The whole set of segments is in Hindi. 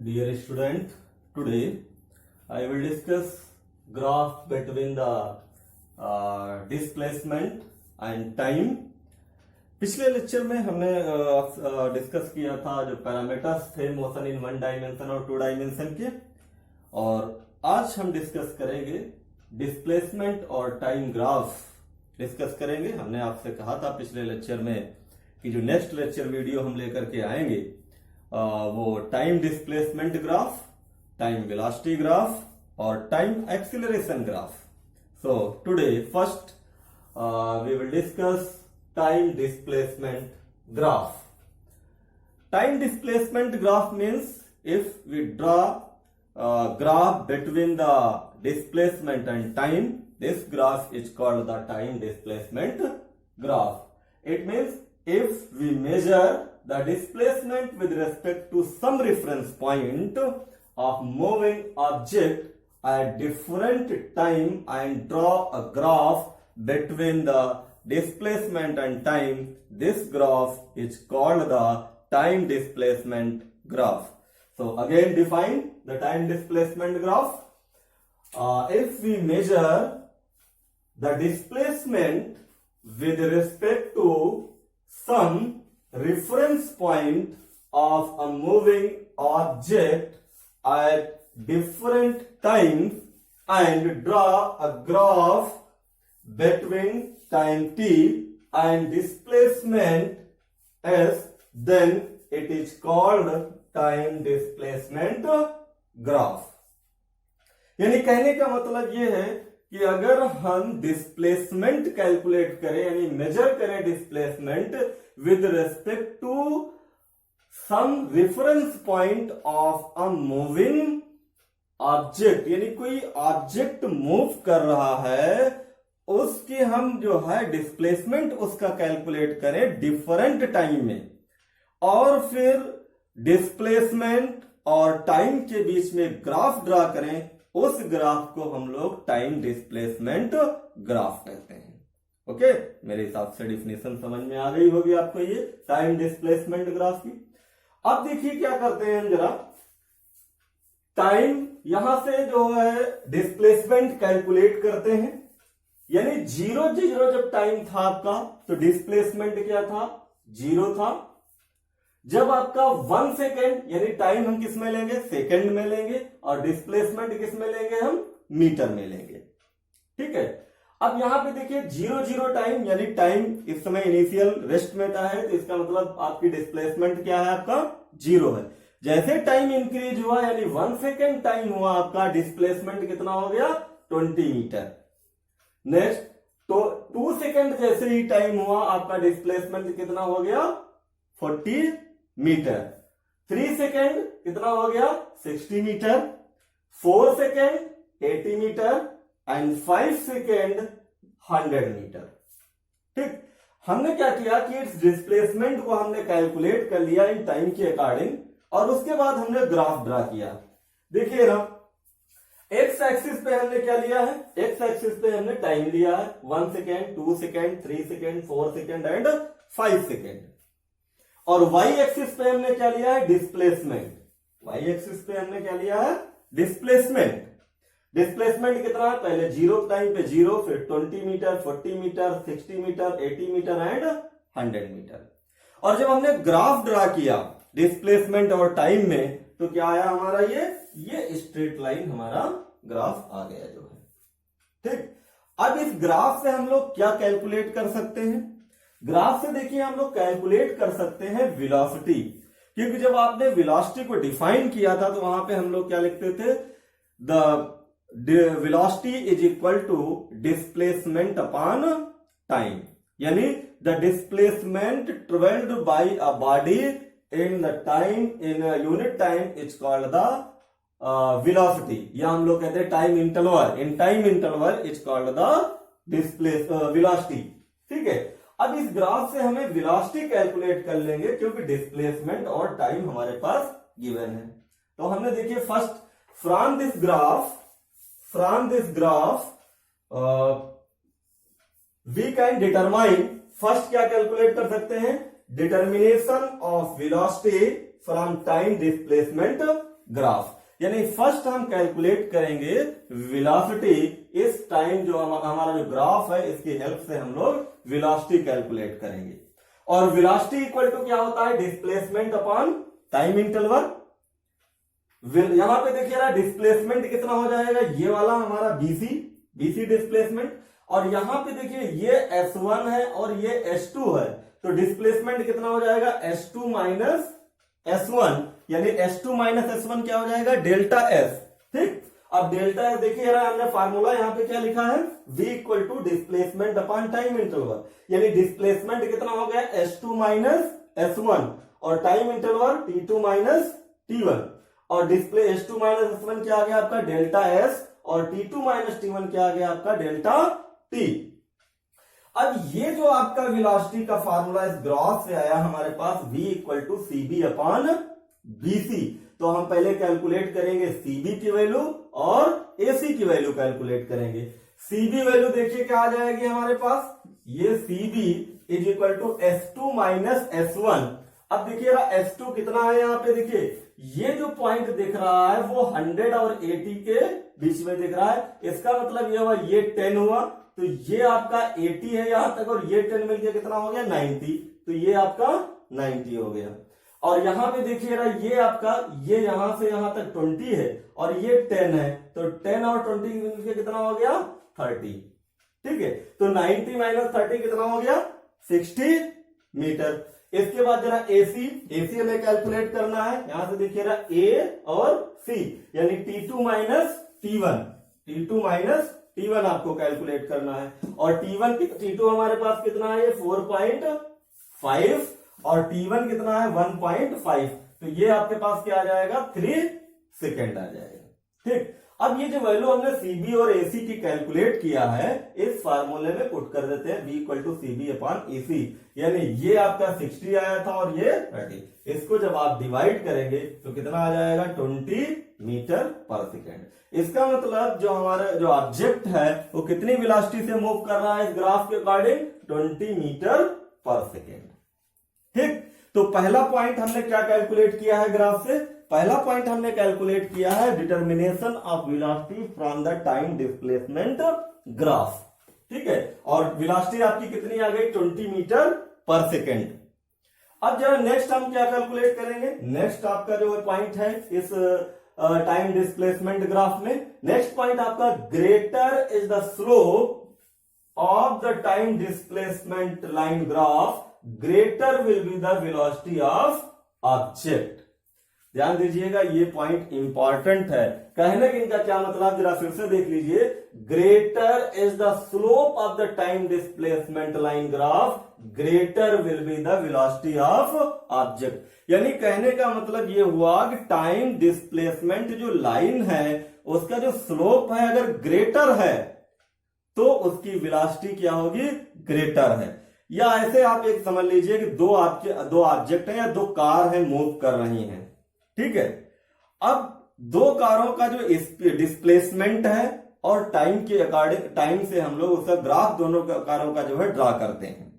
Dear student, today I will discuss graph between the displacement and time. पिछले लेक्चर में हमने डिस्कस किया था जो पैरामीटर्स थे मोशन इन वन डायमेंशन और टू डायमेंशन के, और आज हम डिस्कस करेंगे डिस्प्लेसमेंट और टाइम ग्राफ डिस्कस करेंगे। हमने आपसे कहा था पिछले लेक्चर में कि जो नेक्स्ट लेक्चर वीडियो हम लेकर के आएंगे वो time displacement graph, time velocity graph और time acceleration graph. So today first we will discuss time displacement graph. Time displacement graph means if we draw a graph between the displacement and time, this graph is called the time displacement graph. It means if we measure the displacement with respect to some reference point of moving object at different time and draw a graph between the displacement and time, this graph is called the time displacement graph. So again define the time displacement graph. If we measure the displacement with respect to some reference point of a moving object at different times and draw a graph between time t and displacement s, then it is called time displacement graph. यानी कहने का मतलब ये है कि अगर हम डिस्प्लेसमेंट कैलकुलेट करें यानी मेजर करें displacement with respect to some reference point of a moving object, यानी कोई ऑब्जेक्ट मूव कर रहा है उसकी हम जो है डिस्प्लेसमेंट उसका कैलकुलेट करें डिफरेंट टाइम में, और फिर डिस्प्लेसमेंट और टाइम के बीच में ग्राफ ड्रा करें, उस ग्राफ को हम लोग टाइम डिस्प्लेसमेंट ग्राफ कहते हैं। ओके, मेरे हिसाब से डिफिनेशन समझ में आ गई होगी आपको ये टाइम डिस्प्लेसमेंट ग्राफ की। अब देखिए क्या करते हैं हम जरा, टाइम यहां से जो है डिस्प्लेसमेंट कैलकुलेट करते हैं, यानी 0 जब टाइम था आपका तो डिस्प्लेसमेंट क्या था, 0 था। जब आपका 1 सेकेंड यानी टाइम हम किस में लेंगे, सेकेंड में लेंगे, और डिस्प्लेसमेंट किस में लेंगे, हम मीटर में लेंगे। ठीक है, अब यहां पे देखिए 0 टाइम यानी टाइम इस समय इनिशियल रेस्ट में था है, तो इसका मतलब आपकी डिस्प्लेसमेंट क्या है, आपका 0 है। जैसे टाइम इंक्रीज हुआ यानी 1 सेकेंड टाइम हुआ आपका, डिस्प्लेसमेंट कितना हो गया, 20 मीटर। नेक्स्ट तो 2 सेकेंड जैसे ही टाइम हुआ आपका डिस्प्लेसमेंट कितना हो गया, 40 मीटर। 3 सेकेंड कितना हो गया, 60 metre. 4 second 80 metre and 5 second 100 metre. ठीक, हमने क्या किया कि इस डिस्प्लेसमेंट को हमने कैलकुलेट कर लिया इन टाइम के अकॉर्डिंग, और उसके बाद हमने ग्राफ ड्रा किया। देखिए ना, एक्स एक्सिस पे हमने क्या लिया है, एक्स एक्सिस पे हमने टाइम लिया है 1 second, 2 second, 3 second, 4 second and 5 second, और वाई एक्सिस पे हमने क्या लिया है, डिस्प्लेसमेंट। वाई एक्सिस पे हमने क्या लिया है, डिस्प्लेसमेंट। डिस्प्लेसमेंट कितना है, पहले 0 टाइम पे 0, फिर 20 metre, 40 metre, 60 metre, 80 metre and 100 metre. और जब हमने ग्राफ ड्रा किया डिस्प्लेसमेंट और टाइम में, तो क्या आया हमारा, ये स्ट्रेट लाइन हमारा ग्राफ आ गया जो है। ठीक, अब इस ग्राफ से हम लोग क्या कैलकुलेट कर सकते हैं, ग्राफ से देखिए हम लोग कैलकुलेट कर सकते हैं वेलोसिटी, क्योंकि जब आपने वेलोसिटी को डिफाइन किया था तो वहां पे हम लोग क्या लिखते थे, the velocity is equal to displacement upon time, यानी the displacement travelled by a body in the time in a unit time it's called the velocity, या हम लोग कहते हैं time interval, in time interval it's called the velocity। ठीक है, अब इस ग्राफ से हमें वेलोसिटी कैलकुलेट कर लेंगे क्योंकि डिस्प्लेसमेंट और टाइम हमारे पास गिवन है। तो हमने देखिए first from this graph we can determine, first क्या कैलकुलेट कर सकते हैं, determination of velocity from time displacement graph. यानी फर्स्ट हम कैलकुलेट करेंगे वेलोसिटी, इस टाइम जो हमारा जो ग्राफ है इसकी हेल्प से हम लोग वेलोसिटी कैलकुलेट करेंगे। और वेलोसिटी इक्वल टू क्या होता है, डिस्प्लेसमेंट अपॉन टाइम इंटरवल। यहां पे देखिए ना डिस्प्लेसमेंट कितना हो जाएगा, ये वाला हमारा बीसी डिस्प्लेसमेंट, और यहां पे देखिए ये S1 है और ये S2 है, तो डिस्प्लेसमेंट कितना हो जाएगा, S2 माइनस S1, यानी S2 माइनस S1 क्या हो जाएगा, डेल्टा S। ठीक, अब डेल्टा S देखिए हमने फार्मूला यहाँ पे क्या लिखा है, V equal to displacement upon time interval, यानी डिस्प्लेसमेंट कितना हो गया, S2 माइनस S1, और time interval T2 minus T1, और डिस्प्ले S2 माइनस S1 क्या आ गया आपका, डेल्टा S, और T2 माइनस T1 क्या आ गया आपका, डेल्टा T। अब ये जो आपका वेलोसिटी का फार्मूला इस ग्राफ से आया हमारे पास, V equal to CB upon BC, तो हम पहले कैलकुलेट करेंगे CB की वैल्यू और AC की वैल्यू कैलकुलेट करेंगे। CB वैल्यू देखिए क्या आ जाएगी हमारे पास, ये CB is equal to S2 minus S1। अब देखिए S2 कितना है, यहाँ पे देखिए ये जो पॉइंट दिख रहा है वो 100 और 80 के बीच में दिख रहा है, इसका मतलब ये हुआ ये 10 हुआ, तो ये आपका 80 है यहां तक, और ये 10 मिलकर कितना हो गया, 90, तो ये आपका 90 हो गया। और यहां पे देखिएगा ये आपका, ये यहां से यहां तक 20 है और ये 10 है, तो 10 और 20 मिलकर कितना हो गया, 30। ठीक है, तो 90 माइनस 30 कितना हो गया, 60 मीटर। इसके बाद जरा एसी हमें कैलकुलेट करना है, यहां से देखिएगा ए और सी, यानी T2 माइनस T1 T1 आपको कैलकुलेट करना है, और T2 हमारे पास कितना है, 4.5, और T1 कितना है, 1.5, तो ये आपके पास क्या आ जाएगा, 3 सेकेंड आ जाएगा। ठीक, अब ये जो वैल्यू हमने CB और AC की कैलकुलेट किया है, इस फार्मूले में पुट कर देते हैं, V equal to CB upon AC, यानी ये आपका 60 आया था और ये 30, इसको जब आप डिवाइड करेंगे तो कितना आ जाएगा, 20 मीटर पर सेकेंड। इसका मतलब जो हमारा जो ऑब्जेक्ट है वो कितनी वेलोसिटी से मूव कर रहा है इस ग्राफ के अकॉर्डिंग, 20 मीटर पर सेकेंड। ठीक, तो पहला पॉइंट हमने क्या कैलकुलेट किया है ग्राफ से, पहला पॉइंट हमने कैलकुलेट किया है determination of velocity from the time displacement graph. ठीक है, और वेलोसिटी आपकी कितनी आ गई, 20 मीटर पर सेकेंड। अब जरा नेक्स्ट हम क्या कैलकुलेट करेंगे, नेक्स्ट आपका जो पॉइंट है इस टाइम डिस्प्लेसमेंट ग्राफ में, नेक्स्ट पॉइंट आपका greater is the slope of the time displacement line graph, greater will be the velocity of object. ध्यान दीजिएगा, ये पॉइंट इंपॉर्टेंट है, कहने के इनका क्या मतलब जरा फिर से देख लीजिए, greater is the slope of the time displacement line graph, greater will be the velocity of object. यानी कहने का मतलब ये हुआ कि टाइम डिस्प्लेसमेंट जो लाइन है उसका जो स्लोप है अगर ग्रेटर है तो उसकी वेलोसिटी क्या होगी, ग्रेटर है। या ऐसे आप एक समझ लीजिए कि दो ऑब्जेक्ट है या दो कार है मूव कर रही हैं, ठीक है। अब दो कारों का जो डिस्प्लेसमेंट है और टाइम के अकॉर्डिंग, टाइम से हम लोग उसका ग्राफ दोनों कारों का जो है ड्रा करते हैं।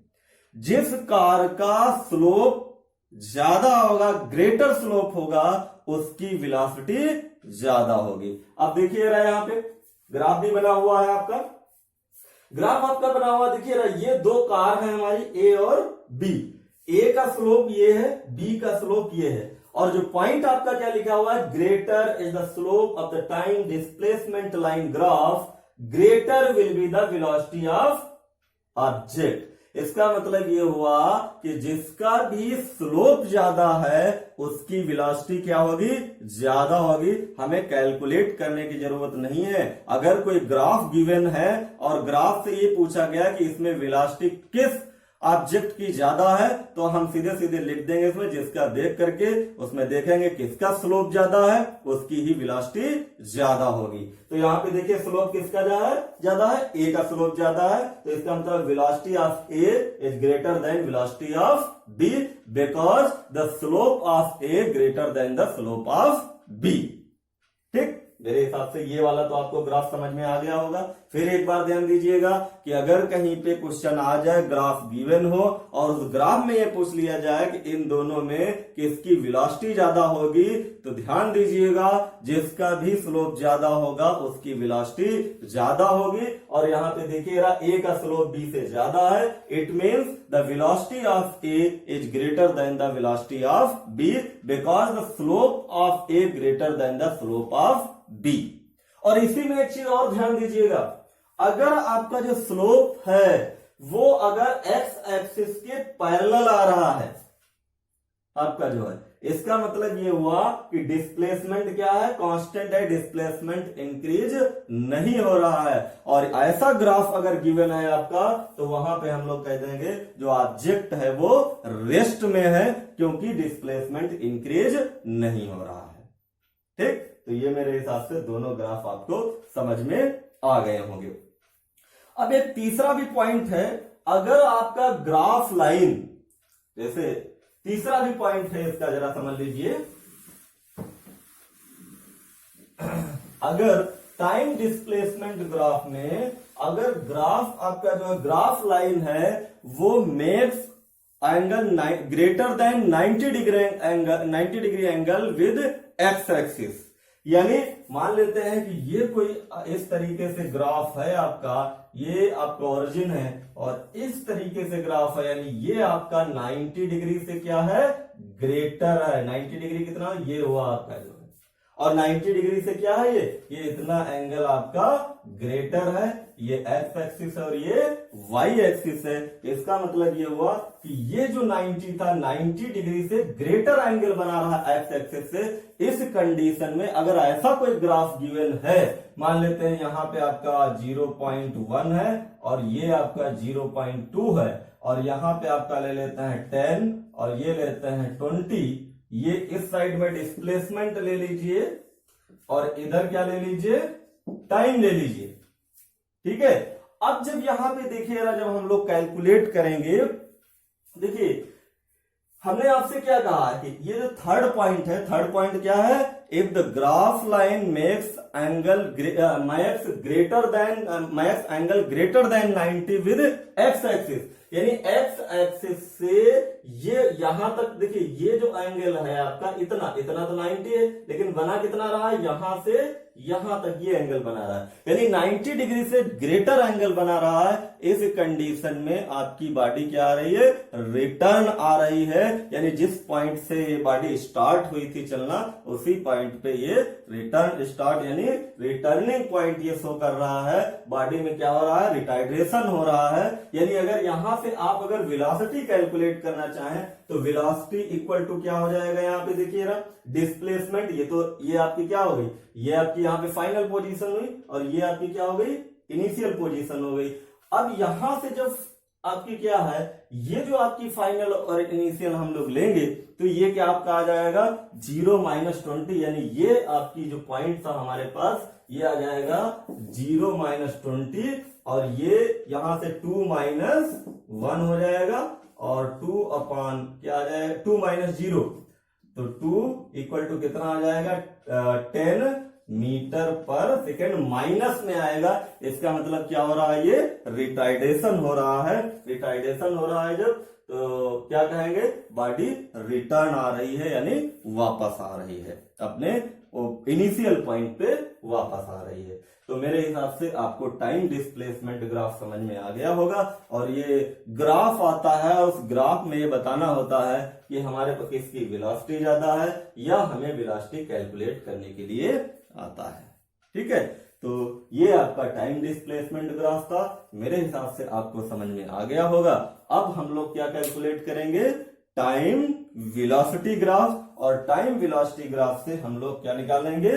जिस कार का स्लोप ज्यादा होगा, ग्रेटर स्लोप होगा, उसकी वेलोसिटी ज्यादा होगी। अब देखिए रहा यहां पे ग्राफ भी बना हुआ है आपका, ग्राफ आपका बना हुआ देखिए रहा, ये दो कार है हमारी ए और बी, ए का स्लोप ये है, बी का स्लोप ये है, और जो पॉइंट आपका क्या लिखा हुआ है, greater is the slope of the time displacement line graph, greater will be the velocity of object. इसका मतलब ये हुआ कि जिसका भी स्लोप ज्यादा है उसकी वेलोसिटी क्या होगी, ज्यादा होगी। हमें कैलकुलेट करने की जरूरत नहीं है। अगर कोई ग्राफ गिवन है और ग्राफ से ये पूछा गया कि इसमें वेलोसिटी किस ऑब्जेक्ट की ज्यादा है, तो हम सीधे सीधे लिख देंगे इसमें, जिसका देख करके उसमें देखेंगे किसका स्लोप ज्यादा है, उसकी ही वेलोसिटी ज्यादा होगी। तो यहाँ पे देखिए स्लोप किसका ज्यादा है, ए का स्लोप ज्यादा है, तो इसका मतलब velocity of A is greater than velocity of B, because the slope of A greater than the slope of B. ठीक, मेरे हिसाब से ये वाला तो आपको ग्राफ समझ में आ गया होगा। फिर एक बार ध्यान दीजिएगा कि अगर कहीं पे क्वेश्चन आ जाए, ग्राफ गिवन हो और उस ग्राफ में ये पूछ लिया जाए कि इन दोनों में किसकी वेलोसिटी ज्यादा होगी, तो ध्यान दीजिएगा जिसका भी स्लोप ज्यादा होगा उसकी वेलोसिटी ज्यादा होगी। और यहाँ पे देखिएगा ए का स्लोप बी से ज्यादा है, it means the velocity of A is greater than the velocity of B because the slope of A greater than the slope of B. और इसी में एक चीज और ध्यान दीजिएगा, अगर आपका जो स्लोप है वो अगर एक्स एक्सिस के पैरेलल आ रहा है आपका जो है, इसका मतलब ये हुआ कि डिस्प्लेसमेंट क्या है, कांस्टेंट है, डिस्प्लेसमेंट इंक्रीज नहीं हो रहा है। और ऐसा ग्राफ अगर गिवन है आपका तो वहां पे हम लोग कह देंगे जो ऑब्जेक्ट है वो रेस्ट में है, क्योंकि डिस्प्लेसमेंट इंक्रीज नहीं हो रहा है। ठीक, तो ये मेरे हिसाब से दोनों ग्राफ आपको समझ में आ गए होंगे। अब एक तीसरा भी पॉइंट है, अगर आपका ग्राफ लाइन, जैसे तीसरा भी पॉइंट है इसका, जरा समझ लीजिए, अगर टाइम डिस्प्लेसमेंट ग्राफ में अगर ग्राफ आपका जो ग्राफ लाइन है वो makes angle greater than 90 degree angle with x axis, यानी मान लेते हैं कि ये कोई इस तरीके से ग्राफ है आपका, ये आपका ओरिजिन है और इस तरीके से ग्राफ है, यानी ये आपका 90 डिग्री से क्या है, ग्रेटर है। 90 डिग्री कितना, ये हुआ आपका जो है, और 90 डिग्री से क्या है, ये इतना एंगल आपका ग्रेटर है। ये एक्स एक्सिस है और ये वाई एक्सिस है। इसका मतलब ये हुआ कि ये जो 90 था 90 डिग्री से ग्रेटर एंगल बना रहा है एक्स एक्सिस से। इस कंडीशन में अगर ऐसा कोई ग्राफ गिवन है, मान लेते हैं यहां पे आपका 0.1 है और ये आपका 0.2 है, और यहां पे आपका ले लेते हैं 10 और ये लेते हैं 20, ये इस साइड में डिस्प्लेसमेंट ले लीजिए और इधर क्या ले लीजिए, टाइम ले लीजिए। ठीक है, अब जब यहां पे देखिएगा, जब हम लोग कैलकुलेट करेंगे, देखिए हमने आपसे क्या कहा कि ये जो थर्ड पॉइंट है, थर्ड पॉइंट क्या है, if the graph line makes angle greater than 90 with x axis, यानी एक्स एक्सिस से ये यहां तक, देखिए ये जो एंगल है आपका इतना तो 90 है, लेकिन बना कितना रहा है, यहां से यहां तक ये एंगल बना रहा है, यानी 90 डिग्री से ग्रेटर एंगल बना रहा है। इस कंडीशन में आपकी बॉडी क्या आ रही है, रिटर्न आ रही है, यानी जिस पॉइंट से ये बॉडी स्टार्ट हुई थी चलना, उसी पॉइंट पे ये रिटर्न स्टार्ट, यानी रिटर्निंग पॉइंट ये शो कर रहा है। बॉडी में क्या हो रहा है, रिटार्डेशन हो रहा है। यानी अगर यहां से आप अगर वेलोसिटी कैलकुलेट करना चाहें तो वेलोसिटी इक्वल टू क्या हो जाएगा, यहाँ पे देखिएगा डिस्प्लेसमेंट, ये आपकी क्या हो गई, ये आपकी यहाँ पे फाइनल पोजीशन हुई और ये आपकी क्या हो गई, इनिशियल पोजीशन हो गई। अब यहां से जब आपकी क्या है, ये जो आपकी फाइनल और इनिशियल हम लोग लेंगे तो ये क्या आपका आ जाएगा 0-20, यानी ये आपकी जो पॉइंट था हमारे पास, ये आ जाएगा 0-20 और ये यहां से 2-1 हो जाएगा और 2 अपान क्या आ जाएगा 2-0, तो 2 इक्वल टू कितना आ जाएगा 10 मीटर पर सेकेंड, माइनस में आएगा। इसका मतलब क्या हो रहा है, ये रिटार्डेशन हो रहा है। रिटार्डेशन हो रहा है जब, तो क्या कहेंगे, बॉडी रिटर्न आ रही है, यानी वापस आ रही है, अपने इनिशियल पॉइंट पे वापस आ रही है। तो मेरे हिसाब से आपको टाइम डिस्प्लेसमेंट ग्राफ समझ में आ गया होगा। और ये ग्राफ आता है, उस ग्राफ में ये बताना होता है कि हमारे पास किसकी वेलोसिटी ज्यादा है, या हमें वेलोसिटी कैलकुलेट करने के लिए आता है। ठीक है, तो ये आपका टाइम डिस्प्लेसमेंट ग्राफ था। मेरे हिसाब से आपको समझ में आ गया होगा। अब हम लोग क्या कैलकुलेट करेंगे, टाइम वेलोसिटी ग्राफ, और टाइम वेलोसिटी ग्राफ से हम लोग क्या निकालेंगे,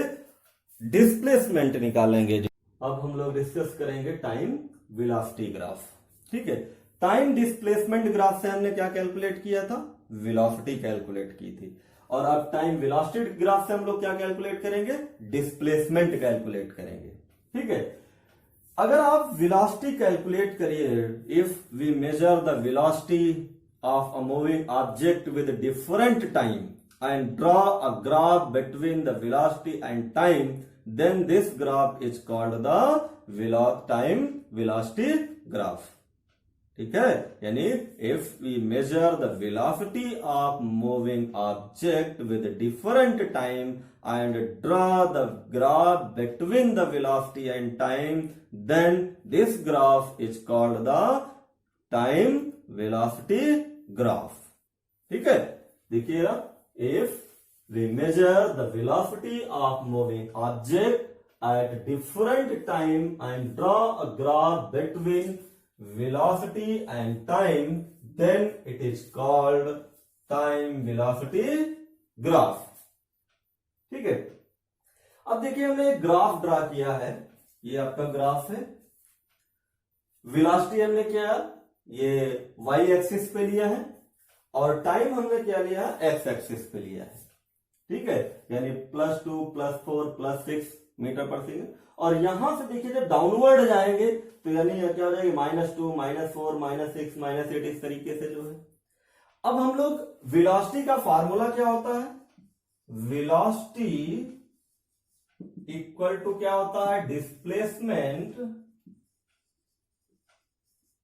डिस्प्लेसमेंट निकालेंगे। अब हम लोग डिस्कस करेंगे टाइम वेलोसिटी ग्राफ। ठीक है, टाइम डिस्प्लेसमेंट ग्राफ से हमने क्या कैलकुलेट किया था, वेलोसिटी कैलकुलेट की थी। और अब टाइम वेलोसिटी ग्राफ से हम लोग क्या कैलकुलेट करेंगे, डिस्प्लेसमेंट कैलकुलेट करेंगे। ठीक है, अगर आप वेलोसिटी कैलकुलेट करिए, if we measure the velocity of a moving object with different time and draw a graph between the velocity and time, then this graph is called the time velocity graph. ठीक है, यानी if we measure the velocity of moving object with different time and draw the graph between the velocity and time, then this graph is called the time velocity graph. ठीक है, देखिएगा, if we measure the velocity of moving object at different time and draw a graph between velocity and time, then it is called time velocity graph. ठीक है, अब देखिए हमने एक ग्राफ ड्रा किया है, ये आपका ग्राफ है। वेलोसिटी हमने क्या, ये y एक्सिस पे लिया है और टाइम हमने क्या लिया है, x एक्सिस पे लिया है। ठीक है, यानी +2 +4 +6 मीटर पर सेकेंड। और यहां से देखिए जब डाउनवर्ड जाएंगे तो यानी क्या हो जाएगा, -2 -4 -6 -8, इस तरीके से जो है। अब हम लोग वेलोसिटी का फार्मूला क्या होता है, वेलोसिटी इक्वल टू क्या होता है, डिस्प्लेसमेंट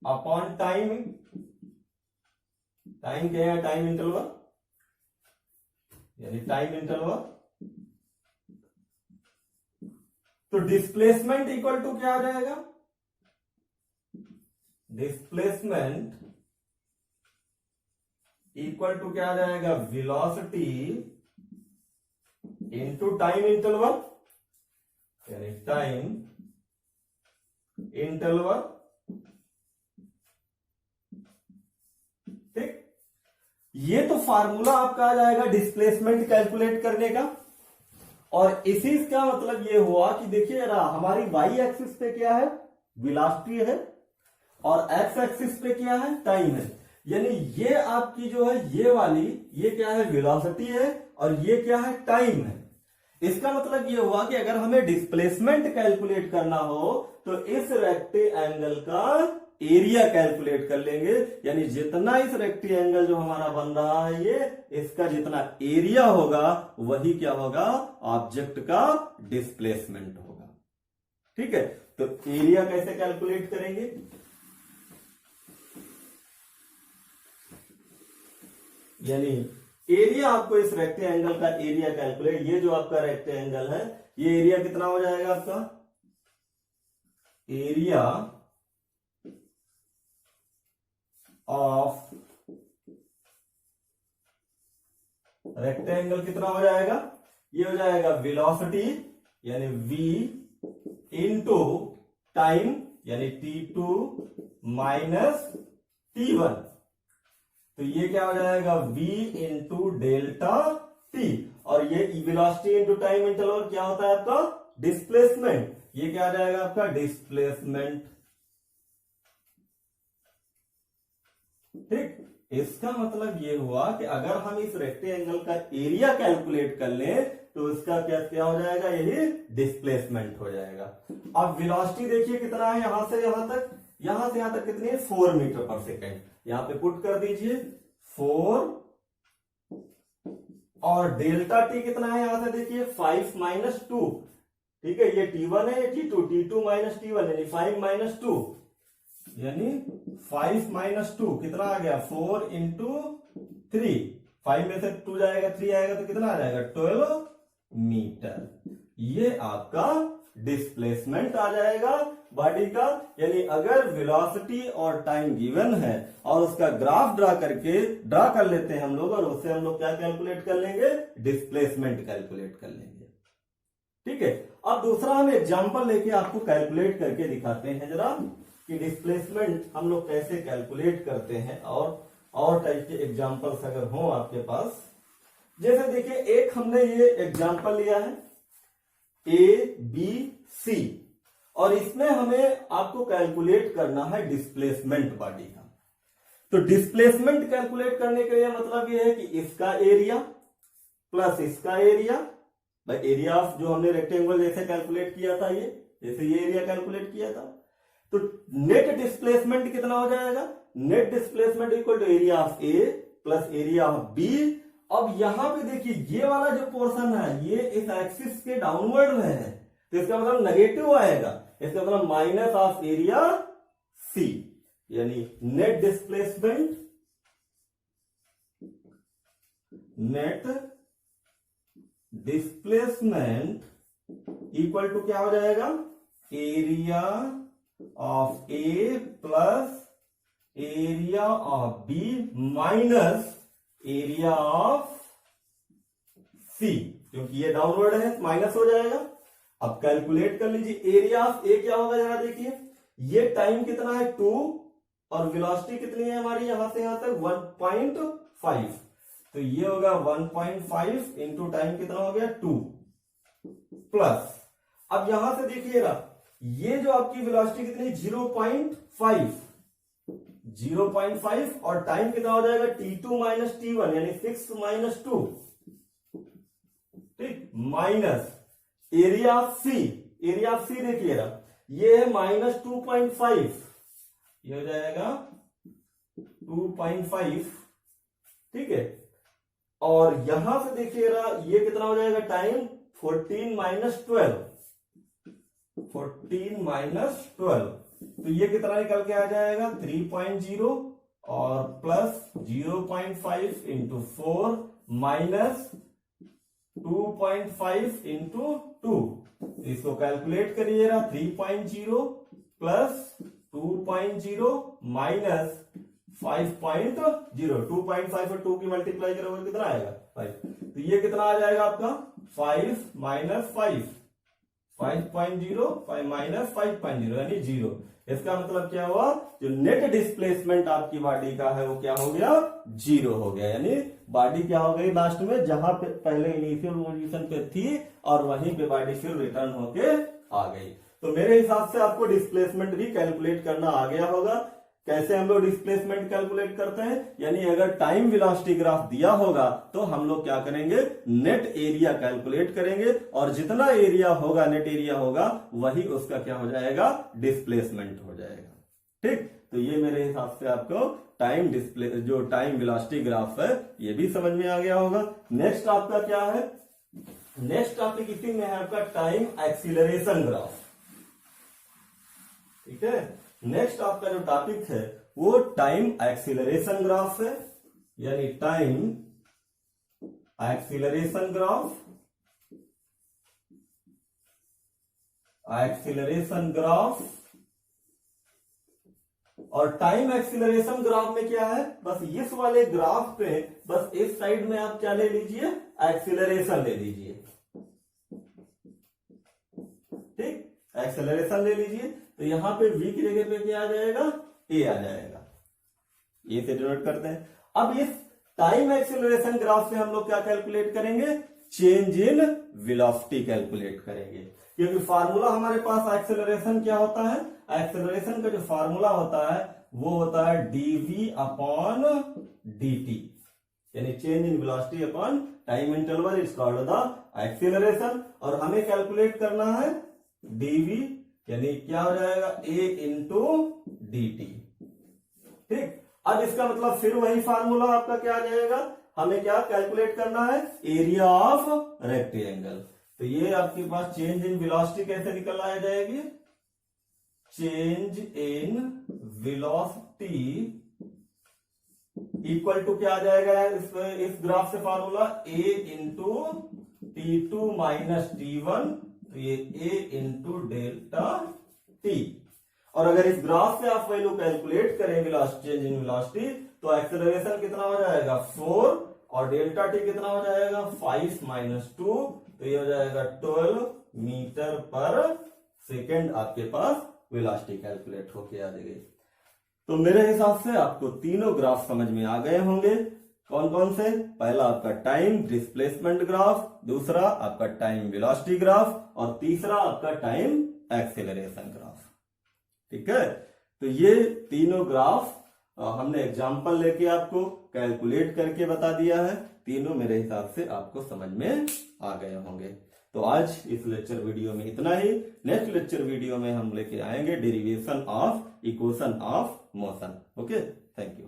अपॉन टाइम। टाइम क्या है, टाइम इंटरवल, यानी टाइम इंटरवल। तो डिस्प्लेसमेंट इक्वल टू क्या आ जाएगा, डिस्प्लेसमेंट इक्वल टू क्या आ जाएगा, वेलोसिटी इनटू टाइम इंटरवल, यानी टाइम इंटरवल। ठीक, ये तो फार्मूला आपका आ जाएगा डिस्प्लेसमेंट कैलकुलेट करने का। और इसी का मतलब ये हुआ कि देखिए जरा, हमारी y एक्सिस पे क्या है, वेलोसिटी है, और x एक्सिस पे क्या है, टाइम है। यानी ये आपकी जो है ये वाली, ये क्या है, वेलोसिटी है, और ये क्या है, टाइम है। इसका मतलब ये हुआ कि अगर हमें डिस्प्लेसमेंट कैलकुलेट करना हो तो इस रेक्टेंगल का एरिया कैलकुलेट कर लेंगे। यानी जितना इस रेक्टेंगल जो हमारा बन रहा है ये, इसका जितना एरिया होगा वही क्या होगा, ऑब्जेक्ट का डिस्प्लेसमेंट होगा। ठीक है, तो एरिया कैसे कैलकुलेट करेंगे, यानी एरिया आपको इस रेक्टेंगल का एरिया कैलकुलेट, ये जो आपका रेक्टेंगल है ये एरिया कितना हो जाएगा आपका, एरिया ऑफ रेक्टेंगल कितना हो जाएगा, ये हो जाएगा वेलोसिटी यानी v इंटू टाइम यानी t2 माइनस t1। तो ये क्या हो जाएगा, v इंटू डेल्टा t। और ये वेलोसिटी इंटू टाइम इंटरवल क्या होता है आपका, डिस्प्लेसमेंट। ये क्या आ जाएगा आपका, डिस्प्लेसमेंट। ठीक, इसका मतलब ये हुआ कि अगर हम इस रेक्टेंगल का एरिया कैलकुलेट कर लें तो इसका क्या क्या हो जाएगा, यही डिस्प्लेसमेंट हो जाएगा। अब वेलोसिटी देखिए कितना है, यहां से यहां तक, यहां से यहां तक कितनी है, 4 मीटर पर सेकेंड। यहां पे पुट कर दीजिए 4, और डेल्टा टी कितना है, यहां से देखिए 5 माइनस 2। ठीक है, ये t1 है, ये t2 माइनस t1 यानी 5 माइनस 2, यानी 5 माइनस 2 कितना आ गया, 4 इंटू 3। 5 में से 2 जाएगा, 3 आएगा तो कितना आ जाएगा, 12 मीटर। ये आपका डिस्प्लेसमेंट आ जाएगा बॉडी का। यानी अगर वेलोसिटी और टाइम गिवन है और उसका ग्राफ ड्रा कर लेते हैं हम लोग, और उससे हम लोग क्या कैलकुलेट कर लेंगे, डिस्प्लेसमेंट कैलकुलेट कर लेंगे। ठीक है, अब दूसरा हम एग्जांपल लेके आपको कैलकुलेट करके दिखाते हैं जरा कि डिस्प्लेसमेंट हम लोग कैसे कैलकुलेट करते हैं, और टाइप के एग्जांपल्स अगर हो आपके पास। जैसे देखिए एक हमने ये एग्जांपल लिया है ABC, और इसमें हमें आपको कैलकुलेट करना है डिस्प्लेसमेंट बॉडी का। तो डिस्प्लेसमेंट कैलकुलेट करने का यह मतलब यह है कि इसका एरिया प्लस इसका एरिया, एरिया ऑफ जो हमने रेक्टेंगल जैसे कैलकुलेट किया था, ये जैसे ये एरिया कैलकुलेट किया था, तो नेट डिस्प्लेसमेंट कितना हो जाएगा, net displacement equal to area of A plus area of B. अब यहां पे देखिए ये वाला जो पोर्शन है ये इस एक्सिस के डाउनवर्ड में है, तो इसका मतलब नेगेटिव आएगा, इसका मतलब माइनस ऑफ एरिया सी, यानी net displacement, net displacement equal to क्या हो जाएगा, area of A plus area of B minus area of C, क्योंकि ये डाउनवर्ड है माइनस हो जाएगा। अब कैलकुलेट कर लीजिए एरिया ऑफ ए क्या होगा, जरा देखिए, ये टाइम कितना है 2 और वेलोसिटी कितनी है हमारी यहां से यहां तक 1.5, तो ये होगा 1.5 इंटू टाइम कितना हो गया 2 प्लस, अब यहां से देखिएगा ये जो आपकी वेलोसिटी कितनी 0.5 और टाइम कितना हो जाएगा t2 माइनस t1 यानी 6 माइनस 2, ठीक, minus area of C, area of C देखिएगा ये है माइनस 2.5, ये हो जाएगा 2.5, ठीक है, और यहां से देखिएगा ये कितना हो जाएगा टाइम 14 माइनस 12, 14 माइनस 12, तो ये कितना निकल के आ जाएगा 3.0 और प्लस 0.5 इंटू 4 माइनस 2.5 इंटू 2, इसको कैलकुलेट करिएगा 3.0 प्लस 2.0 माइनस 5.0, 2.5 और 2 की मल्टीप्लाई करोगे कितना आएगा 5, तो ये कितना आ जाएगा आपका 5 माइनस 5.0 5 माइनस 5.0 यानी 0। इसका मतलब क्या हुआ, जो नेट डिस्प्लेसमेंट आपकी बॉडी का है वो क्या हो गया 0 हो गया, यानी बॉडी क्या हो गई लास्ट में जहां पे पहले इनिशियल पोजीशन पे थी और वहीं पे बॉडी फिर रिटर्न होके आ गई। तो मेरे हिसाब से आपको डिस्प्लेसमेंट भी कैलकुलेट करना आ गया होगा। कैसे हम लोग डिस्प्लेसमेंट कैलकुलेट करते हैं, यानी अगर टाइम वेलोसिटी ग्राफ दिया होगा तो हम लोग क्या करेंगे, नेट एरिया कैलकुलेट करेंगे और जितना एरिया होगा नेट एरिया होगा वही उसका क्या हो जाएगा डिस्प्लेसमेंट हो जाएगा। ठीक, तो ये मेरे हिसाब से आपको टाइम डिस्प्ले जो टाइम वेलोसिटी ग्राफ है ये भी समझ में आ गया होगा। नेक्स्ट आपका क्या है, नेक्स्ट टॉपिक इसी में है आपका टाइम एक्सीलरेशन ग्राफ। ठीक है, नेक्स्ट आपका जो टॉपिक है वो टाइम एक्सीलरेशन ग्राफ है, यानी time acceleration graph, acceleration graph. और टाइम एक्सीलरेशन ग्राफ में क्या है, बस इस वाले ग्राफ पे बस इस साइड में आप क्या ले लीजिए, एक्सीलरेशन ले लीजिए। ठीक, एक्सेलरेशन ले लीजिए, तो यहां पे v की जगह पे क्या आ जाएगा, a आ जाएगा, ये से डिनोट करते हैं। अब इस टाइम एक्सेलरेशन ग्राफ से हम लोग क्या कैलकुलेट करेंगे, चेंज इन वेलोसिटी कैलकुलेट करेंगे, क्योंकि फार्मूला हमारे पास एक्सेलरेशन क्या होता है, एक्सेलरेशन का जो फार्मूला होता है वो होता है dv अपॉन dt, यानी change in velocity upon time interval is called the acceleration. और हमें कैलकुलेट करना है dv, यानी क्या हो जाएगा a इंटू dt। ठीक, अब इसका मतलब फिर वही फार्मूला आपका क्या आ जाएगा, हमें क्या कैलकुलेट करना है, एरिया ऑफ रेक्टेंगल। तो ये आपके पास चेंज इन वेलोसिटी कैसे निकल आ जाएगी, change in velocity equal to क्या आ जाएगा इस ग्राफ से formula, a into t2 minus t1, तो ये a इंटू डेल्टा t। और अगर इस ग्राफ से आप वैल्यू कैलकुलेट करें वेलोसिटी, चेंज इन वेलोसिटी, तो एक्सेलरेशन कितना हो जाएगा 4 और डेल्टा t कितना हो जाएगा 5 माइनस 2, तो ये हो जाएगा 12 मीटर पर सेकेंड आपके पास वेलोसिटी कैलकुलेट होके आ जाएगी। तो मेरे हिसाब से आपको तीनों ग्राफ समझ में आ गए होंगे। कौन कौन से, पहला आपका टाइम डिस्प्लेसमेंट ग्राफ, दूसरा आपका टाइम वेलोसिटी ग्राफ और तीसरा आपका टाइम एक्सेलरेशन ग्राफ। ठीक है, तो ये तीनों ग्राफ हमने एग्जांपल लेके आपको कैलकुलेट करके बता दिया है। तीनों मेरे हिसाब से आपको समझ में आ गए होंगे। तो आज इस लेक्चर वीडियो में इतना ही। नेक्स्ट लेक्चर वीडियो में हम लेके आएंगे derivation of equation of motion. Okay, thank you.